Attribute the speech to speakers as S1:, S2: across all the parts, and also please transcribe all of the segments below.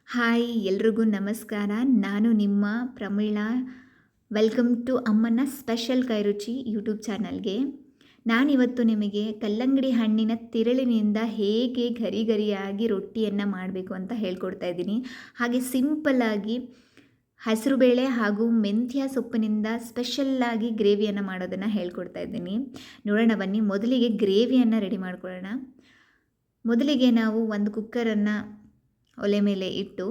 S1: Hi ಎಲ್ರಿಗೂ ನಮಸ್ಕಾರ. ನಾನು ನಿಮ್ಮ ಪ್ರಮೀಳಾ. ವೆಲ್ಕಮ್ ಟು ಅಮ್ಮನ ಸ್ಪೆಷಲ್ ಕೈರುಚಿ ಯೂಟ್ಯೂಬ್ ಚಾನಲ್ಗೆ. ನಾನಿವತ್ತು ನಿಮಗೆ ಕಲ್ಲಂಗಡಿ ಹಣ್ಣಿನ ತಿರುಳಿನಿಂದ ಹೇಗೆ ಗರಿ ಗರಿಯಾಗಿ ರೊಟ್ಟಿಯನ್ನು ಮಾಡಬೇಕು ಅಂತ ಹೇಳ್ಕೊಡ್ತಾ ಇದ್ದೀನಿ. ಹಾಗೆ ಸಿಂಪಲ್ಲಾಗಿ ಹೆಸರುಬೇಳೆ ಹಾಗೂ ಮೆಂತ್ಯ ಸೊಪ್ಪಿನಿಂದ ಸ್ಪೆಷಲ್ಲಾಗಿ ಗ್ರೇವಿಯನ್ನು ಮಾಡೋದನ್ನು ಹೇಳ್ಕೊಡ್ತಾ ಇದ್ದೀನಿ. ನೋಡೋಣ ಬನ್ನಿ. ಮೊದಲಿಗೆ ಗ್ರೇವಿಯನ್ನು ರೆಡಿ ಮಾಡ್ಕೊಳ್ಳೋಣ. ಮೊದಲಿಗೆ ನಾವು ಒಂದು ಕುಕ್ಕರನ್ನು ಒಲೆ ಮೇಲೆ ಇಟ್ಟು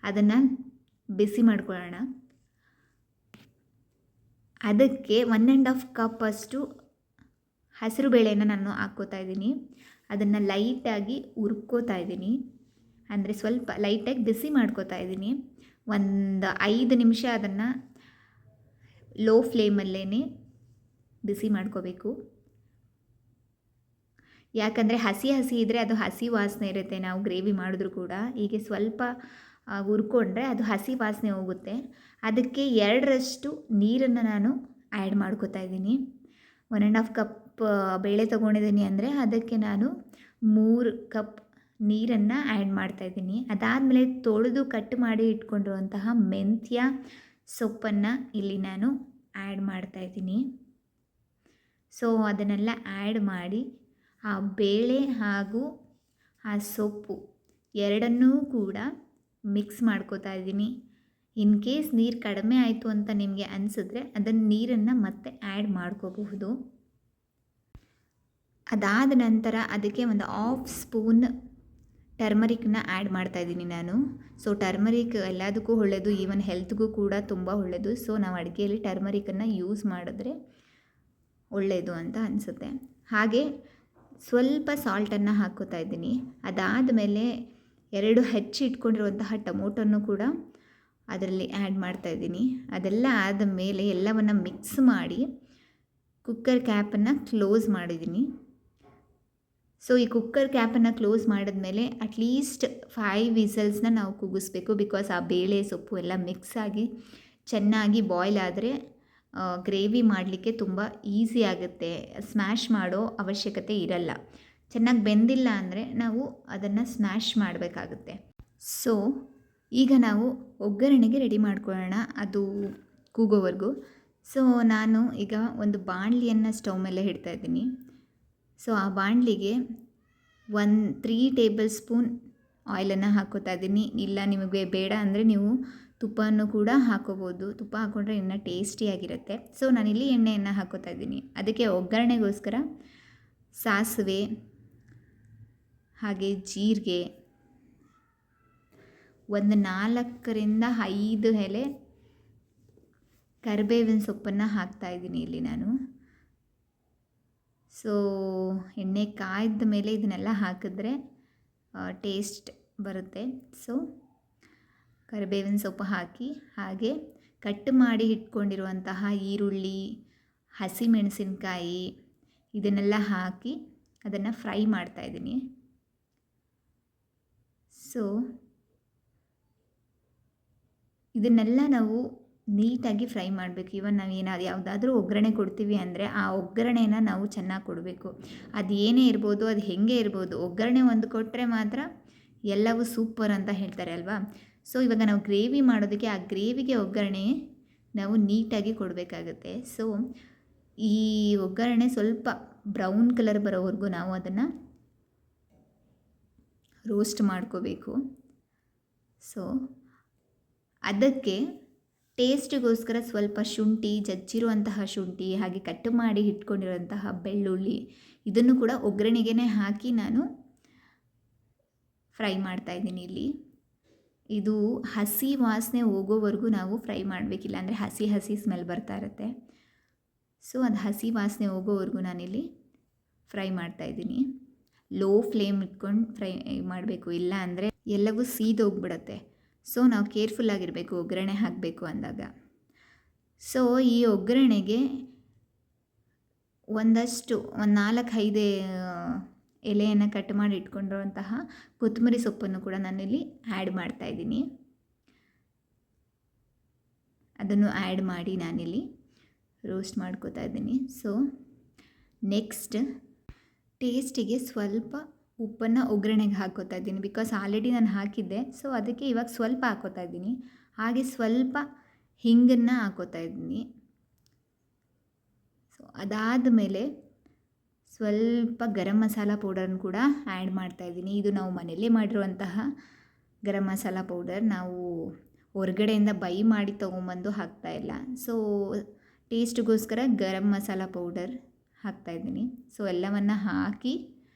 S1: ಅದನ್ನು ಬಿಸಿ ಮಾಡ್ಕೊಳ್ಳೋಣ. ಅದಕ್ಕೆ 1.5 ಕಪ್ ಅಷ್ಟು ಹಸಿರು ಬೇಳೆನ ನಾನು ಹಾಕ್ಕೋತಾ ಇದ್ದೀನಿ. ಅದನ್ನು ಲೈಟಾಗಿ ಹುರ್ಕೋತಾ ಇದ್ದೀನಿ, ಅಂದರೆ ಸ್ವಲ್ಪ ಲೈಟಾಗಿ ಬಿಸಿ ಮಾಡ್ಕೋತಾ ಇದ್ದೀನಿ. ಒಂದು 5 ನಿಮಿಷ ಅದನ್ನು ಲೋ ಫ್ಲೇಮಲ್ಲೇ ಬಿಸಿ ಮಾಡ್ಕೋಬೇಕು. ಯಾಕಂದರೆ ಹಸಿ ಇದ್ದರೆ ಅದು ಹಸಿ ವಾಸನೆ ಇರುತ್ತೆ. ನಾವು ಗ್ರೇವಿ ಮಾಡಿದ್ರೂ ಕೂಡ ಹೀಗೆ ಸ್ವಲ್ಪ ಹುರ್ಕೊಂಡ್ರೆ ಅದು ಹಸಿ ವಾಸನೆ ಹೋಗುತ್ತೆ. ಅದಕ್ಕೆ 2ರಷ್ಟು ನೀರನ್ನು ನಾನು ಆ್ಯಡ್ ಮಾಡ್ಕೋತಾ ಇದ್ದೀನಿ. 1.5 ಕಪ್ ಬೇಳೆ ತೊಗೊಂಡಿದ್ದೀನಿ ಅಂದರೆ ಅದಕ್ಕೆ ನಾನು 3 ಕಪ್ ನೀರನ್ನು ಆ್ಯಡ್ ಮಾಡ್ತಾಯಿದ್ದೀನಿ. ಅದಾದಮೇಲೆ ತೊಳೆದು ಕಟ್ ಮಾಡಿ ಇಟ್ಕೊಂಡಿರುವಂತಹ ಮೆಂತ್ಯ ಸೊಪ್ಪನ್ನು ಇಲ್ಲಿ ನಾನು ಆ್ಯಡ್ ಮಾಡ್ತಾಯಿದ್ದೀನಿ. ಸೊ ಅದನ್ನೆಲ್ಲ ಆ್ಯಡ್ ಮಾಡಿ ಆ ಬೇಳೆ ಹಾಗೂ ಆ ಸೊಪ್ಪು ಎರಡನ್ನೂ ಕೂಡ ಮಿಕ್ಸ್ ಮಾಡ್ಕೋತಾ ಇದ್ದೀನಿ. ಇನ್ ಕೇಸ್ ನೀರು ಕಡಿಮೆ ಆಯಿತು ಅಂತ ನಿಮಗೆ ಅನಿಸಿದ್ರೆ ಅದನ್ನು ನೀರನ್ನು ಮತ್ತೆ ಆ್ಯಡ್ ಮಾಡ್ಕೋಬಹುದು. ಅದಾದ ನಂತರ ಅದಕ್ಕೆ ಒಂದು 1/2 ಸ್ಪೂನ್ ಟರ್ಮರಿಕ್ನ ಆ್ಯಡ್ ಮಾಡ್ತಾಯಿದ್ದೀನಿ ನಾನು. ಸೊ ಟರ್ಮರಿಕ್ ಎಲ್ಲದಕ್ಕೂ ಒಳ್ಳೆಯದು, ಈವನ್ ಹೆಲ್ತ್ಗೂ ಕೂಡ ತುಂಬ ಒಳ್ಳೆಯದು. ಸೊ ನಾವು ಅಡುಗೆಯಲ್ಲಿ ಟರ್ಮರಿಕನ್ನು ಯೂಸ್ ಮಾಡಿದ್ರೆ ಒಳ್ಳೆಯದು ಅಂತ ಅನಿಸುತ್ತೆ. ಹಾಗೆ ಸ್ವಲ್ಪ ಸಾಲ್ಟನ್ನು ಹಾಕ್ಕೋತಾ ಇದ್ದೀನಿ. ಅದಾದಮೇಲೆ 2 ಹೆಚ್ಚಿ ಇಟ್ಕೊಂಡಿರುವಂತಹ ಟೊಮೊಟೊನ್ನು ಕೂಡ ಅದರಲ್ಲಿ ಆ್ಯಡ್ ಮಾಡ್ತಾಯಿದ್ದೀನಿ. ಅದೆಲ್ಲ ಆದ ಮೇಲೆ ಎಲ್ಲವನ್ನು ಮಿಕ್ಸ್ ಮಾಡಿ ಕುಕ್ಕರ್ ಕ್ಯಾಪನ್ನು ಕ್ಲೋಸ್ ಮಾಡಿದ್ದೀನಿ. ಸೊ ಈ ಕುಕ್ಕರ್ ಕ್ಯಾಪನ್ನು ಕ್ಲೋಸ್ ಮಾಡಿದ್ಮೇಲೆ ಅಟ್ಲೀಸ್ಟ್ 5 ವಿಸಲ್ಸ್ನ ನಾವು ಕೂಗಿಸ್ಬೇಕು. ಬಿಕಾಸ್ ಆ ಬೇಳೆ ಸೊಪ್ಪು ಎಲ್ಲ ಮಿಕ್ಸ್ ಆಗಿ ಚೆನ್ನಾಗಿ ಬಾಯ್ಲ್ ಆದರೆ ಗ್ರೇವಿ ಮಾಡಲಿಕ್ಕೆ ತುಂಬ ಈಸಿ ಆಗುತ್ತೆ. ಸ್ಮ್ಯಾಶ್ ಮಾಡೋ ಅವಶ್ಯಕತೆ ಇರಲ್ಲ. ಚೆನ್ನಾಗಿ ಬೆಂದಿಲ್ಲ ಅಂದರೆ ನಾವು ಅದನ್ನು ಸ್ಮ್ಯಾಶ್ ಮಾಡಬೇಕಾಗುತ್ತೆ. ಸೊ ಈಗ ನಾವು ಒಗ್ಗರಣೆಗೆ ರೆಡಿ ಮಾಡ್ಕೊಳ್ಳೋಣ, ಅದು ಕೂಗೋವರೆಗೂ. ಸೊ ನಾನು ಈಗ ಒಂದು ಬಾಣಲಿಯನ್ನು ಸ್ಟವ್ ಮೇಲೆ ಇಡ್ತಾಯಿದ್ದೀನಿ. ಸೊ ಆ ಬಾಣಲಿಗೆ 3 ಟೇಬಲ್ ಸ್ಪೂನ್ ಆಯಿಲನ್ನು ಹಾಕ್ಕೋತಾ ಇದ್ದೀನಿ. ಇಲ್ಲ ನಿಮಗೆ ಬೇಡ ಅಂದರೆ ನೀವು ತುಪ್ಪವನ್ನು ಕೂಡ ಹಾಕೋಬೋದು. ತುಪ್ಪ ಹಾಕ್ಕೊಂಡ್ರೆ ಇನ್ನೂ ಟೇಸ್ಟಿಯಾಗಿರುತ್ತೆ. ಸೊ ನಾನಿಲ್ಲಿ ಎಣ್ಣೆಯನ್ನು ಹಾಕ್ಕೋತಾ ಇದ್ದೀನಿ. ಅದಕ್ಕೆ ಒಗ್ಗರಣೆಗೋಸ್ಕರ ಸಾಸಿವೆ ಹಾಗೆ ಜೀರಿಗೆ, ಒಂದು 4ರಿಂದ 5 ಎಲೆ ಕರಿಬೇವಿನ ಸೊಪ್ಪನ್ನು ಹಾಕ್ತಾಯಿದ್ದೀನಿ ಇಲ್ಲಿ ನಾನು. ಸೊ ಎಣ್ಣೆ ಕಾಯ್ದ ಮೇಲೆ ಇದನ್ನೆಲ್ಲ ಹಾಕಿದ್ರೆ ಟೇಸ್ಟ್ ಬರುತ್ತೆ. ಸೊ ಕರಿಬೇವಿನ ಸೊಪ್ಪು ಹಾಕಿ, ಹಾಗೆ ಕಟ್ ಮಾಡಿ ಇಟ್ಕೊಂಡಿರುವಂತಹ ಈರುಳ್ಳಿ, ಹಸಿಮೆಣಸಿನ್ಕಾಯಿ ಇದನ್ನೆಲ್ಲ ಹಾಕಿ ಅದನ್ನು ಫ್ರೈ ಮಾಡ್ತಾಯಿದ್ದೀನಿ. ಸೊ ಇದನ್ನೆಲ್ಲ ನಾವು ನೀಟಾಗಿ ಫ್ರೈ ಮಾಡಬೇಕು. ಇವನ್ ನಾವು ಯಾವುದಾದ್ರೂ ಒಗ್ಗರಣೆ ಕೊಡ್ತೀವಿ ಅಂದರೆ ಆ ಒಗ್ಗರಣೆನ ನಾವು ಚೆನ್ನಾಗಿ ಕೊಡಬೇಕು. ಅದು ಏನೇ ಇರ್ಬೋದು, ಅದು ಹೇಗೆ ಇರ್ಬೋದು, ಒಗ್ಗರಣೆ ಒಂದು ಕೊಟ್ಟರೆ ಮಾತ್ರ ಎಲ್ಲವೂ ಸೂಪರ್ ಅಂತ ಹೇಳ್ತಾರೆ ಅಲ್ವಾ. ಸೊ ಇವಾಗ ನಾವು ಗ್ರೇವಿ ಮಾಡೋದಕ್ಕೆ ಆ ಗ್ರೇವಿಗೆ ಒಗ್ಗರಣೆ ನಾವು ನೀಟಾಗಿ ಕೊಡಬೇಕಾಗುತ್ತೆ. ಸೊ ಈ ಒಗ್ಗರಣೆ ಸ್ವಲ್ಪ ಬ್ರೌನ್ ಕಲರ್ ಬರೋವರೆಗೂ ನಾವು ಅದನ್ನು ರೋಸ್ಟ್ ಮಾಡ್ಕೋಬೇಕು. ಸೊ ಅದಕ್ಕೆ ಟೇಸ್ಟಿಗೋಸ್ಕರ ಸ್ವಲ್ಪ ಶುಂಠಿ, ಜಜ್ಜಿರುವಂತಹ ಶುಂಠಿ, ಹಾಗೆ ಕಟ್ ಮಾಡಿ ಇಟ್ಕೊಂಡಿರುವಂತಹ ಬೆಳ್ಳುಳ್ಳಿ ಇದನ್ನು ಕೂಡ ಒಗ್ಗರಣೆಗೆ ಹಾಕಿ ನಾನು ಫ್ರೈ ಮಾಡ್ತಾಯಿದ್ದೀನಿ ಇಲ್ಲಿ. ಇದು ಹಸಿ ವಾಸನೆ ಹೋಗೋವರೆಗೂ ನಾವು ಫ್ರೈ ಮಾಡಬೇಕಿಲ್ಲ ಅಂದರೆ ಹಸಿ ಸ್ಮೆಲ್ ಬರ್ತಾ ಇರುತ್ತೆ. ಸೊ ಅದು ಹಸಿ ವಾಸನೆ ಹೋಗೋವರೆಗೂ ನಾನಿಲ್ಲಿ ಫ್ರೈ ಮಾಡ್ತಾಯಿದ್ದೀನಿ. ಲೋ ಫ್ಲೇಮ್ ಇಟ್ಕೊಂಡು ಫ್ರೈ ಮಾಡಬೇಕು, ಇಲ್ಲ ಅಂದರೆ ಎಲ್ಲವೂ ಸೀದೋಗ್ಬಿಡುತ್ತೆ. ಸೊ ನಾವು ಕೇರ್ಫುಲ್ಲಾಗಿರಬೇಕು ಒಗ್ಗರಣೆ ಹಾಕಬೇಕು ಅಂದಾಗ. ಸೊ ಈ ಒಗ್ಗರಣೆಗೆ ಒಂದು 4-5 ಎಲೆಯನ್ನು ಕಟ್ ಮಾಡಿ ಇಟ್ಕೊಂಡಿರುವಂತಹ ಕೊತ್ತಂಬರಿ ಸೊಪ್ಪನ್ನು ಕೂಡ ನಾನಿಲ್ಲಿ ಆ್ಯಡ್ ಮಾಡ್ತಾಯಿದ್ದೀನಿ. ಅದನ್ನು ಆ್ಯಡ್ ಮಾಡಿ ನಾನಿಲ್ಲಿ ರೋಸ್ಟ್ ಮಾಡ್ಕೋತಾ ಇದ್ದೀನಿ. ಸೊ ನೆಕ್ಸ್ಟ್ ಟೇಸ್ಟಿಗೆ ಸ್ವಲ್ಪ ಉಪ್ಪನ್ನು ಒಗ್ಗರಣೆಗೆ ಹಾಕ್ಕೋತಾ ಇದ್ದೀನಿ. ಬಿಕಾಸ್ ಆಲ್ರೆಡಿ ನಾನು ಹಾಕಿದ್ದೆ, ಸೊ ಅದಕ್ಕೆ ಇವಾಗ ಸ್ವಲ್ಪ ಹಾಕ್ಕೋತಾ ಇದ್ದೀನಿ. ಹಾಗೆ ಸ್ವಲ್ಪ ಹಿಂಗನ್ನು ಹಾಕ್ಕೋತಾ ಇದ್ದೀನಿ. ಸೊ ಅದಾದ ಮೇಲೆ ಸ್ವಲ್ಪ ಗರಂ ಮಸಾಲ ಪೌಡರ್ನ ಕೂಡ ಆ್ಯಡ್ ಮಾಡ್ತಾಯಿದ್ದೀನಿ. ಇದು ನಾವು ಮನೆಯಲ್ಲೇ ಮಾಡಿರುವಂತಹ ಗರಂ ಮಸಾಲ ಪೌಡರ್, ನಾವು ಹೊರಗಡೆಯಿಂದ ಬೈ ಮಾಡಿ ತೊಗೊಂಬಂದು ಹಾಕ್ತಾಯಿಲ್ಲ. ಸೊ ಟೇಸ್ಟಿಗೋಸ್ಕರ ಗರಂ ಮಸಾಲ ಪೌಡರ್ ಹಾಕ್ತಾಯಿದ್ದೀನಿ. ಸೊ ಎಲ್ಲವನ್ನು ಹಾಕಿ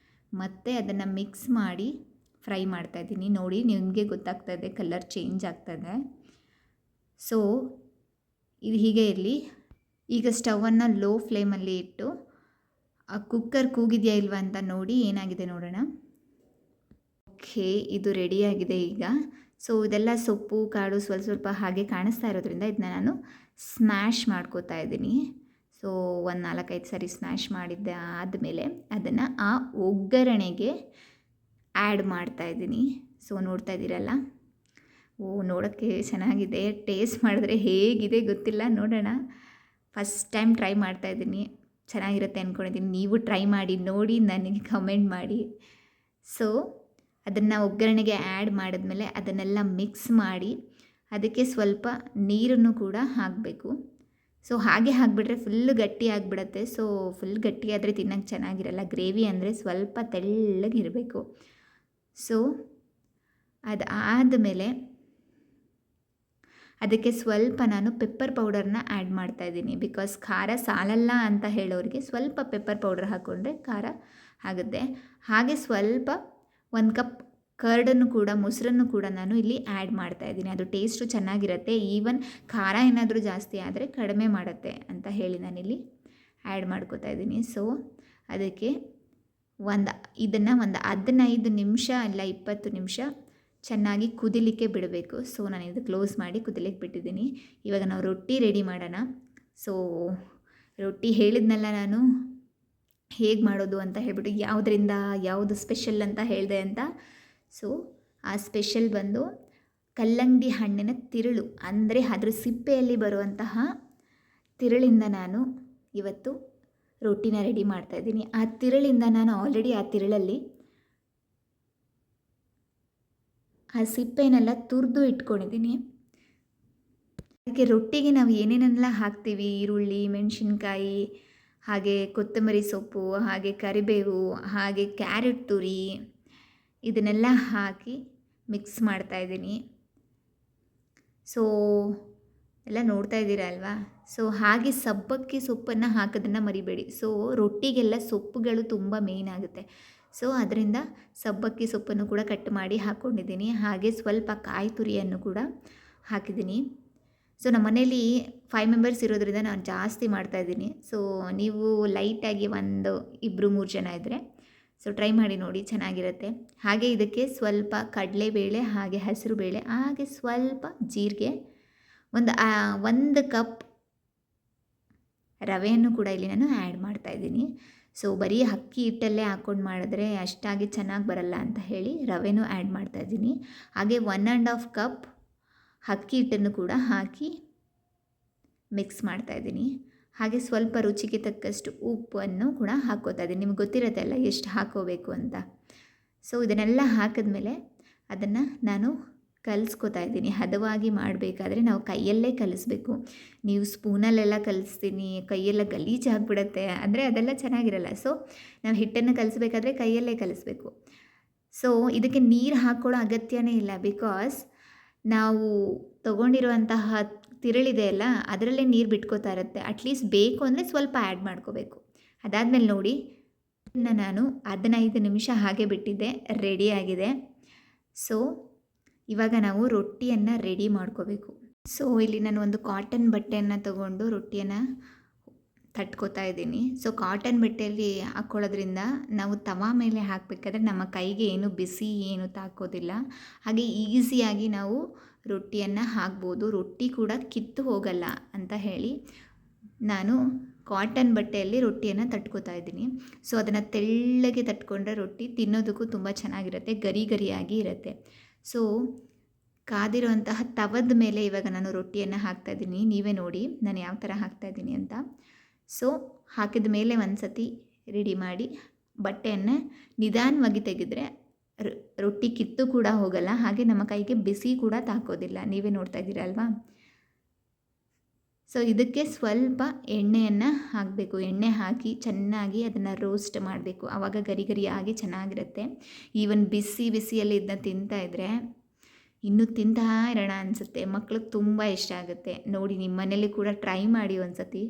S1: ಮತ್ತೆ ಅದನ್ನು ಮಿಕ್ಸ್ ಮಾಡಿ ಫ್ರೈ ಮಾಡ್ತಾಯಿದ್ದೀನಿ. ನೋಡಿ, ನಿಮಗೆ ಗೊತ್ತಾಗ್ತಾ ಇದೆ ಕಲರ್ ಚೇಂಜ್ ಆಗ್ತಾಯಿದೆ. ಸೊ ಇದು ಹೀಗೆ ಇರಲಿ. ಈಗ ಸ್ಟವನ್ನು ಲೋ ಫ್ಲೇಮಲ್ಲಿ ಇಟ್ಟು ಆ ಕುಕ್ಕರ್ ಕೂಗಿದೆಯಾ ಇಲ್ವಾ ಅಂತ ನೋಡಿ, ಏನಾಗಿದೆ ನೋಡೋಣ. ಓಕೆ, ಇದು ರೆಡಿಯಾಗಿದೆ ಈಗ. ಸೊ ಇದೆಲ್ಲ ಸೊಪ್ಪು ಕಾಳು ಸ್ವಲ್ಪ ಹಾಗೆ ಕಾಣಿಸ್ತಾ ಇರೋದ್ರಿಂದ ಇದನ್ನ ನಾನು ಸ್ಮ್ಯಾಶ್ ಮಾಡ್ಕೋತಾ ಇದ್ದೀನಿ. ಸೊ ಒಂದು 4-5 ಸಾರಿ ಸ್ಮ್ಯಾಶ್ ಮಾಡಿದ್ದೆ ಆದಮೇಲೆ ಅದನ್ನು ಆ ಒಗ್ಗರಣೆಗೆ ಆ್ಯಡ್ ಮಾಡ್ತಾಯಿದ್ದೀನಿ. ಸೊ ನೋಡ್ತಾ ಇದ್ದೀರಲ್ಲ, ನೋಡೋಕ್ಕೆ ಚೆನ್ನಾಗಿದೆ. ಟೇಸ್ಟ್ ಮಾಡಿದ್ರೆ ಹೇಗಿದೆ ಗೊತ್ತಿಲ್ಲ, ನೋಡೋಣ. ಫಸ್ಟ್ ಟೈಮ್ ಟ್ರೈ ಮಾಡ್ತಾಯಿದ್ದೀನಿ, ಚೆನ್ನಾಗಿರುತ್ತೆ ಅಂದ್ಕೊಂಡಿದ್ದೀನಿ. ನೀವು ಟ್ರೈ ಮಾಡಿ ನೋಡಿ ನನಗೆ ಕಮೆಂಟ್ ಮಾಡಿ. ಸೊ ಅದನ್ನು ಒಗ್ಗರಣೆಗೆ ಆ್ಯಡ್ ಮಾಡಿದ್ಮೇಲೆ ಅದನ್ನೆಲ್ಲ ಮಿಕ್ಸ್ ಮಾಡಿ ಅದಕ್ಕೆ ಸ್ವಲ್ಪ ನೀರನ್ನು ಕೂಡ ಹಾಕಬೇಕು. ಸೊ ಹಾಗೆ ಹಾಕಿಬಿಟ್ರೆ ಫುಲ್ ಗಟ್ಟಿ ಆಗಿಬಿಡತ್ತೆ. ಸೊ ಫುಲ್ ಗಟ್ಟಿಯಾದರೆ ತಿನ್ನೋಕ್ಕೆ ಚೆನ್ನಾಗಿರಲ್ಲ. ಗ್ರೇವಿ ಅಂದರೆ ಸ್ವಲ್ಪ ತೆಳ್ಳಗಿರಬೇಕು. ಸೊ ಅದಾದಮೇಲೆ ಅದಕ್ಕೆ ಸ್ವಲ್ಪ ನಾನು ಪೆಪ್ಪರ್ ಪೌಡರ್ನ ಆ್ಯಡ್ ಮಾಡ್ತಾಯಿದ್ದೀನಿ. ಬಿಕಾಸ್ ಖಾರ ಸಾಲಲ್ಲ ಅಂತ ಹೇಳೋರಿಗೆ ಸ್ವಲ್ಪ ಪೆಪ್ಪರ್ ಪೌಡರ್ ಹಾಕ್ಕೊಂಡ್ರೆ ಖಾರ ಆಗುತ್ತೆ. ಹಾಗೆ ಸ್ವಲ್ಪ 1 ಕಪ್ ಕರ್ಡನ್ನು ಕೂಡ, ಮೊಸರನ್ನು ಕೂಡ ನಾನು ಇಲ್ಲಿ ಆ್ಯಡ್ ಮಾಡ್ತಾಯಿದ್ದೀನಿ. ಅದು ಟೇಸ್ಟು ಚೆನ್ನಾಗಿರುತ್ತೆ. ಈವನ್ ಖಾರ ಏನಾದರೂ ಜಾಸ್ತಿ ಆದರೆ ಕಡಿಮೆ ಮಾಡುತ್ತೆ ಅಂತ ಹೇಳಿ ನಾನಿಲ್ಲಿ ಆ್ಯಡ್ ಮಾಡ್ಕೋತಾ ಇದ್ದೀನಿ. ಸೊ ಅದಕ್ಕೆ ಇದನ್ನು ಒಂದು 15 ನಿಮಿಷ ಇಲ್ಲ 20 ನಿಮಿಷ ಚೆನ್ನಾಗಿ ಕುದಿಲಿಕ್ಕೆ ಬಿಡಬೇಕು. ಸೊ ನಾನು ಇದು ಕ್ಲೋಸ್ ಮಾಡಿ ಕುದಿಲಿಕ್ಕೆ ಬಿಟ್ಟಿದ್ದೀನಿ. ಇವಾಗ ನಾವು ರೊಟ್ಟಿ ರೆಡಿ ಮಾಡೋಣ. ಸೊ ರೊಟ್ಟಿ ಹೇಳಿದ್ನಲ್ಲ ನಾನು ಹೇಗೆ ಮಾಡೋದು ಅಂತ ಹೇಳ್ಬಿಟ್ಟು, ಯಾವುದರಿಂದ ಯಾವುದು ಸ್ಪೆಷಲ್ ಅಂತ ಹೇಳಿದೆ ಅಂತ. ಸೊ ಆ ಸ್ಪೆಷಲ್ ಬಂದು ಕಲ್ಲಂಗಡಿ ಹಣ್ಣಿನ ತಿರುಳು, ಅಂದರೆ ಅದ್ರ ಸಿಪ್ಪೆಯಲ್ಲಿ ಬರುವಂತಹ ತಿರುಳಿಂದ ನಾನು ಇವತ್ತು ರೊಟ್ಟಿನ ರೆಡಿ ಮಾಡ್ತಾಯಿದ್ದೀನಿ. ಆ ತಿರುಳಿಂದ ನಾನು ಆಲ್ರೆಡಿ ಆ ತಿರುಳಲ್ಲಿ ಆ ಸಿಪ್ಪೆನೆಲ್ಲ ತುರಿದು ಇಟ್ಕೊಂಡಿದ್ದೀನಿ. ಅದಕ್ಕೆ ರೊಟ್ಟಿಗೆ ನಾವು ಏನೇನೆಲ್ಲ ಹಾಕ್ತೀವಿ, ಈರುಳ್ಳಿ, ಮೆಣಸಿನ್ಕಾಯಿ, ಹಾಗೆ ಕೊತ್ತಂಬರಿ ಸೊಪ್ಪು, ಹಾಗೆ ಕರಿಬೇವು, ಹಾಗೆ ಕ್ಯಾರೆಟ್ ತುರಿ, ಇದನ್ನೆಲ್ಲ ಹಾಕಿ ಮಿಕ್ಸ್ ಮಾಡ್ತಾಯಿದ್ದೀನಿ. ಸೊ ಎಲ್ಲ ನೋಡ್ತಾ ಇದ್ದೀರಾ ಅಲ್ವಾ. ಸೊ ಹಾಗೆ ಸಬ್ಬಕ್ಕಿ ಸೊಪ್ಪನ್ನು ಹಾಕೋದನ್ನು ಮರಿಬೇಡಿ. ಸೊ ರೊಟ್ಟಿಗೆಲ್ಲ ಸೊಪ್ಪುಗಳು ತುಂಬ ಮೇಯ್ನ್ ಆಗುತ್ತೆ. ಸೊ ಅದರಿಂದ ಸಬ್ಬಕ್ಕಿ ಸೊಪ್ಪನ್ನು ಕೂಡ ಕಟ್ ಮಾಡಿ ಹಾಕ್ಕೊಂಡಿದ್ದೀನಿ. ಹಾಗೆ ಸ್ವಲ್ಪ ಕಾಯಿ ತುರಿಯನ್ನು ಕೂಡ ಹಾಕಿದ್ದೀನಿ. ಸೊ ನಮ್ಮ ಮನೇಲಿ 5 ಮೆಂಬರ್ಸ್ ಇರೋದ್ರಿಂದ ನಾನು ಜಾಸ್ತಿ ಮಾಡ್ತಾಯಿದ್ದೀನಿ. ಸೊ ನೀವು ಲೈಟಾಗಿ 1 2 3 ಜನ ಇದ್ದರೆ ಸೊ ಟ್ರೈ ಮಾಡಿ ನೋಡಿ, ಚೆನ್ನಾಗಿರುತ್ತೆ. ಹಾಗೆ ಇದಕ್ಕೆ ಸ್ವಲ್ಪ ಕಡಲೆಬೇಳೆ, ಹಾಗೆ ಹೆಸರು ಬೇಳೆ, ಹಾಗೆ ಸ್ವಲ್ಪ ಜೀರಿಗೆ, 1 ಕಪ್ ರವೆಯನ್ನು ಕೂಡ ಇಲ್ಲಿ ನಾನು ಆ್ಯಡ್ ಮಾಡ್ತಾಯಿದ್ದೀನಿ. ಸೊ ಬರೀ ಅಕ್ಕಿ ಹಿಟ್ಟಲ್ಲೇ ಹಾಕ್ಕೊಂಡು ಮಾಡಿದ್ರೆ ಅಷ್ಟಾಗಿ ಚೆನ್ನಾಗಿ ಬರಲ್ಲ ಅಂತ ಹೇಳಿ ರವೆನೂ ಆ್ಯಡ್ ಮಾಡ್ತಾಯಿದ್ದೀನಿ. ಹಾಗೆ 1.5 ಕಪ್ ಅಕ್ಕಿ ಹಿಟ್ಟನ್ನು ಕೂಡ ಹಾಕಿ ಮಿಕ್ಸ್ ಮಾಡ್ತಾಯಿದ್ದೀನಿ. ಹಾಗೆ ಸ್ವಲ್ಪ ರುಚಿಗೆ ತಕ್ಕಷ್ಟು ಉಪ್ಪನ್ನು ಕೂಡ ಹಾಕ್ಕೋತಾ ಇದ್ದೀನಿ. ನಿಮ್ಗೆ ಗೊತ್ತಿರುತ್ತೆ ಅಲ್ಲ ಎಷ್ಟು ಹಾಕ್ಕೋಬೇಕು ಅಂತ. ಸೊ ಇದನ್ನೆಲ್ಲ ಹಾಕಿದ್ಮೇಲೆ ಅದನ್ನು ನಾನು ಕಲಿಸ್ಕೋತಾ ಇದ್ದೀನಿ. ಹದವಾಗಿ ಮಾಡಬೇಕಾದ್ರೆ ನಾವು ಕೈಯಲ್ಲೇ ಕಲಿಸ್ಬೇಕು. ನೀವು ಸ್ಪೂನಲ್ಲೆಲ್ಲ ಕಲಿಸ್ತೀನಿ, ಕೈಯೆಲ್ಲ ಗಲೀಜು ಆಗಿಬಿಡುತ್ತೆ, ಅಂದರೆ ಅದೆಲ್ಲ ಚೆನ್ನಾಗಿರಲ್ಲ. ಸೊ ನಾವು ಹಿಟ್ಟನ್ನು ಕಲಿಸ್ಬೇಕಾದ್ರೆ ಕೈಯಲ್ಲೇ ಕಲಿಸ್ಬೇಕು. ಸೊ ಇದಕ್ಕೆ ನೀರು ಹಾಕ್ಕೊಳ್ಳೋ ಅಗತ್ಯನೇ ಇಲ್ಲ. ಬಿಕಾಸ್ ನಾವು ತೊಗೊಂಡಿರುವಂತಹ ತಿರುಳಿದೆ ಅಲ್ಲ, ಅದರಲ್ಲೇ ನೀರು ಬಿಟ್ಕೋತಾ ಇರುತ್ತೆ. ಅಟ್ಲೀಸ್ಟ್ ಬೇಕು ಅಂದರೆ ಸ್ವಲ್ಪ ಆ್ಯಡ್ ಮಾಡ್ಕೋಬೇಕು. ಅದಾದಮೇಲೆ ನೋಡಿ, ನಾನು 15 ನಿಮಿಷ ಹಾಗೆ ಬಿಟ್ಟಿದ್ದೆ, ರೆಡಿಯಾಗಿದೆ. ಸೊ ಇವಾಗ ನಾವು ರೊಟ್ಟಿಯನ್ನು ರೆಡಿ ಮಾಡ್ಕೋಬೇಕು. ಸೊ ಇಲ್ಲಿ ನಾನು ಒಂದು ಕಾಟನ್ ಬಟ್ಟೆಯನ್ನು ತೊಗೊಂಡು ರೊಟ್ಟಿಯನ್ನು ತಟ್ಕೋತಾ ಇದ್ದೀನಿ. ಸೊ ಕಾಟನ್ ಬಟ್ಟೆಯಲ್ಲಿ ಹಾಕ್ಕೊಳ್ಳೋದ್ರಿಂದ ನಾವು ತವಾ ಮೇಲೆ ಹಾಕಬೇಕಾದ್ರೆ ನಮ್ಮ ಕೈಗೆ ಏನು ಬಿಸಿ ಏನು ತಾಕೋದಿಲ್ಲ. ಹಾಗೆ ಈಸಿಯಾಗಿ ನಾವು ರೊಟ್ಟಿಯನ್ನು ಹಾಕ್ಬೋದು. ರೊಟ್ಟಿ ಕೂಡ ಕಿತ್ತು ಹೋಗಲ್ಲ ಅಂತ ಹೇಳಿ ನಾನು ಕಾಟನ್ ಬಟ್ಟೆಯಲ್ಲಿ ರೊಟ್ಟಿಯನ್ನು ತಟ್ಕೋತಾ ಇದ್ದೀನಿ. ಸೊ ಅದನ್ನು ತೆಳ್ಳಗೆ ತಟ್ಕೊಂಡ್ರೆ ರೊಟ್ಟಿ ತಿನ್ನೋದಕ್ಕೂ ತುಂಬ ಚೆನ್ನಾಗಿರುತ್ತೆ, ಗರಿ ಗರಿಯಾಗಿ ಇರುತ್ತೆ. ಸೊ ಕಾದಿರುವಂತಹ ತವದ ಮೇಲೆ ಇವಾಗ ನಾನು ರೊಟ್ಟಿಯನ್ನು ಹಾಕ್ತಾಯಿದ್ದೀನಿ. ನೀವೇ ನೋಡಿ ನಾನು ಯಾವ ಥರ ಹಾಕ್ತಾಯಿದ್ದೀನಿ ಅಂತ. ಸೊ ಹಾಕಿದ ಮೇಲೆ ಒಂದು ಸತಿ ರೆಡಿ ಮಾಡಿ ಬಟ್ಟೆಯನ್ನು ನಿಧಾನವಾಗಿ ತೆಗೆದ್ರೆ ರೊಟ್ಟಿ ಕಿತ್ತು ಕೂಡ ಹೋಗಲ್ಲ, ಹಾಗೆ ನಮ್ಮ ಕೈಗೆ ಬಿಸಿ ಕೂಡ ತಾಕೋದಿಲ್ಲ. ನೀವೇ ನೋಡ್ತಾ ಇದ್ದೀರಾ ಅಲ್ವಾ. ಸೊ ಇದಕ್ಕೆ ಸ್ವಲ್ಪ ಎಣ್ಣೆಯನ್ನು ಹಾಕಬೇಕು. ಎಣ್ಣೆ ಹಾಕಿ ಚೆನ್ನಾಗಿ ಅದನ್ನು ರೋಸ್ಟ್ ಮಾಡಬೇಕು. ಆವಾಗ ಗರಿ ಗರಿಯಾಗಿ ಚೆನ್ನಾಗಿರುತ್ತೆ. ಈವನ್ ಬಿಸಿ ಬಿಸಿಯಲ್ಲಿ ಇದನ್ನ ತಿಂತಾಯಿದ್ರೆ ಇನ್ನೂ ತಿಂತಾ ಇರೋಣ ಅನಿಸುತ್ತೆ. ಮಕ್ಳಿಗೆ ತುಂಬ ಇಷ್ಟ ಆಗುತ್ತೆ. ನೋಡಿ, ನಿಮ್ಮ ಮನೇಲಿ ಕೂಡ ಟ್ರೈ ಮಾಡಿ ಒಂದು ಸತಿ,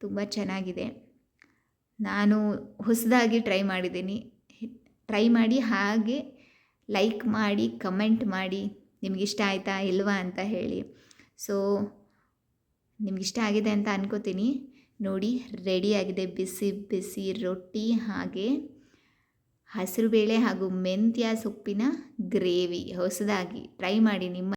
S1: ತುಂಬ ಚೆನ್ನಾಗಿದೆ. ನಾನು ಹೊಸದಾಗಿ ಟ್ರೈ ಮಾಡಿದ್ದೀನಿ. ಟ್ರೈ ಮಾಡಿ ಹಾಗೆ ಲೈಕ್ ಮಾಡಿ, ಕಮೆಂಟ್ ಮಾಡಿ, ನಿಮಗಿಷ್ಟ ಆಯಿತಾ ಇಲ್ವಾ ಅಂತ ಹೇಳಿ. ಸೊ ನಿಮಗಿಷ್ಟ ಆಗಿದೆ ಅಂತ ಅನ್ಕೋತೀನಿ. ನೋಡಿ, ರೆಡಿಯಾಗಿದೆ ಬಿಸಿ ಬಿಸಿ ರೊಟ್ಟಿ, ಹಾಗೆ ಹಸಿರುಬೇಳೆ ಹಾಗೂ ಮೆಂತ್ಯ ಸೊಪ್ಪಿನ ಗ್ರೇವಿ. ಹೊಸದಾಗಿ ಟ್ರೈ ಮಾಡಿ ನಿಮ್ಮ